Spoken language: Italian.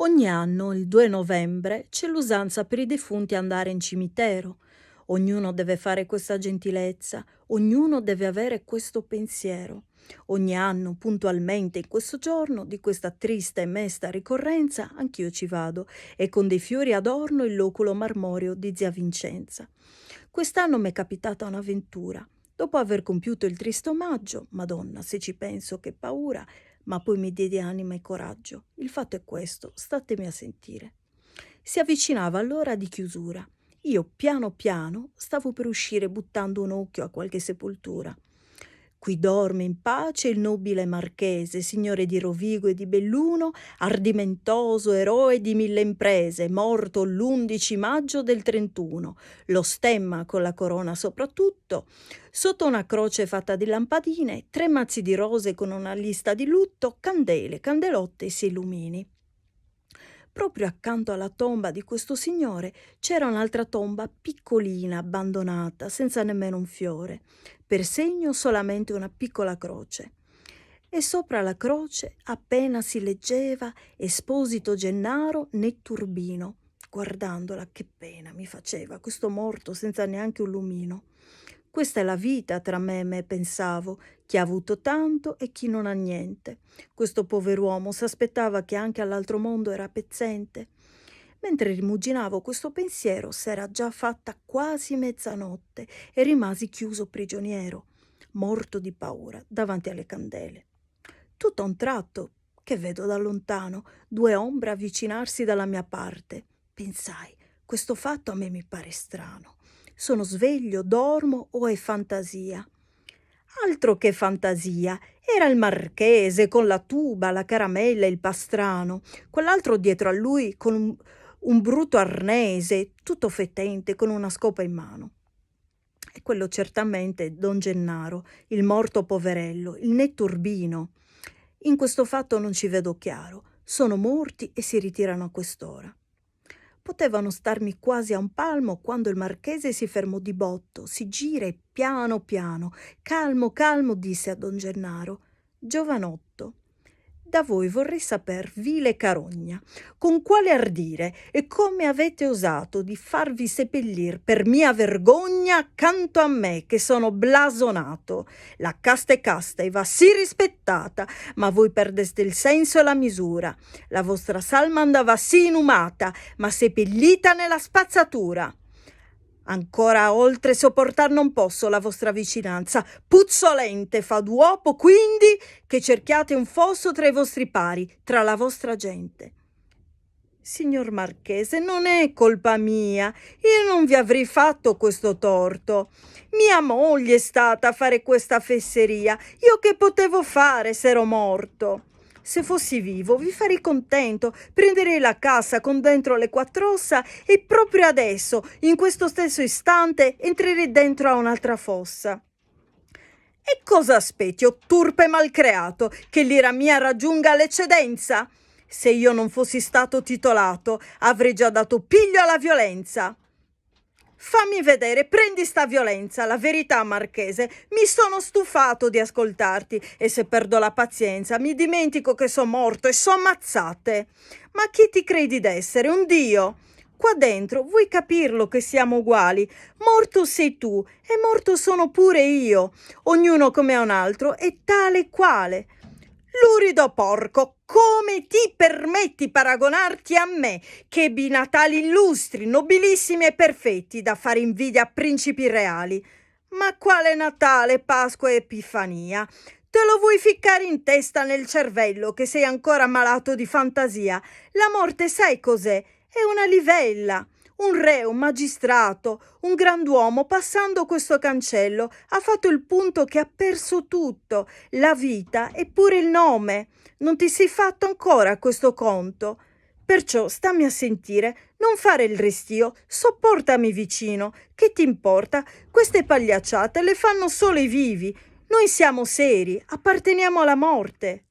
Ogni anno, il 2 novembre, c'è l'usanza per i defunti andare in cimitero. Ognuno deve fare questa gentilezza, ognuno deve avere questo pensiero. Ogni anno, puntualmente in questo giorno di questa triste e mesta ricorrenza, anch'io ci vado e con dei fiori adorno il loculo marmoreo di zia Vincenza. Quest'anno mi è capitata un'avventura. Dopo aver compiuto il triste omaggio, Madonna, se ci penso che paura, ma poi mi diede anima e coraggio. Il fatto è questo, statemi a sentire. Si avvicinava l'ora di chiusura. Io piano piano stavo per uscire buttando un occhio a qualche sepoltura. Qui dorme in pace il nobile marchese, signore di Rovigo e di Belluno, ardimentoso eroe di mille imprese, morto l'11 maggio del 31. Lo stemma con la corona soprattutto, sotto una croce fatta di lampadine, 3 mazzi di rose con una lista di lutto, candele, candelotte e si illumini. Proprio accanto alla tomba di questo signore c'era un'altra tomba piccolina, abbandonata, senza nemmeno un fiore, per segno solamente una piccola croce. E sopra la croce appena si leggeva Esposito Gennaro Netturbino. Guardandola, che pena mi faceva questo morto senza neanche un lumino. Questa è la vita tra me e me, pensavo, chi ha avuto tanto e chi non ha niente. Questo pover'uomo s'aspettava che anche all'altro mondo era pezzente. Mentre rimuginavo questo pensiero, s'era già fatta quasi mezzanotte e rimasi chiuso prigioniero, morto di paura, davanti alle candele. Tutto a un tratto, che vedo da lontano, 2 ombre avvicinarsi dalla mia parte. Pensai, questo fatto a me mi pare strano. Sono sveglio, dormo o è fantasia? Altro che fantasia, era il marchese con la tuba, la caramella e il pastrano, quell'altro dietro a lui con un brutto arnese, tutto fetente, con una scopa in mano. E quello certamente Don Gennaro, il morto poverello, il netturbino. In questo fatto non ci vedo chiaro, sono morti e si ritirano a quest'ora. Potevano starmi quasi a un palmo quando il marchese si fermò di botto, si gira e piano piano, calmo calmo, disse a Don Gennaro: «Giovanotto, da voi vorrei saper, vile carogna, con quale ardire e come avete osato di farvi seppellir per mia vergogna accanto a me che sono blasonato. La casta è casta e va sì rispettata, ma voi perdeste il senso e la misura. La vostra salma andava sì inumata, ma seppellita nella spazzatura. Ancora oltre sopportar non posso la vostra vicinanza, puzzolente fa d'uopo, quindi che cerchiate un fosso tra i vostri pari, tra la vostra gente». «Signor Marchese, non è colpa mia, io non vi avrei fatto questo torto. Mia moglie è stata a fare questa fesseria, io che potevo fare s'ero morto? Se fossi vivo vi farei contento, prenderei la cassa con dentro le 4 ossa e proprio adesso, in questo stesso istante, entrerei dentro a un'altra fossa». «E cosa aspetti, o turpe malcreato, che l'ira mia raggiunga l'eccedenza? Se io non fossi stato titolato, avrei già dato piglio alla violenza». «Fammi vedere, prendi sta violenza, la verità, marchese, mi sono stufato di ascoltarti e se perdo la pazienza mi dimentico che so morto e so ammazzate. Ma chi ti credi d'essere, un dio? Qua dentro vuoi capirlo che siamo uguali? Morto sei tu e morto sono pure io, ognuno come un altro e tale e quale. Lurido porco, come ti permetti paragonarti a me, che ebbi natali illustri, nobilissimi e perfetti, da fare invidia a principi reali? Ma quale Natale, Pasqua e Epifania? Te lo vuoi ficcare in testa nel cervello che sei ancora malato di fantasia? La morte sai cos'è? È una livella. Un re, un magistrato, un grand'uomo passando questo cancello ha fatto il punto che ha perso tutto, la vita e pure il nome. Non ti sei fatto ancora questo conto? Perciò stammi a sentire, non fare il restio, sopportami vicino. Che ti importa? Queste pagliacciate le fanno solo i vivi. Noi siamo seri, apparteniamo alla morte».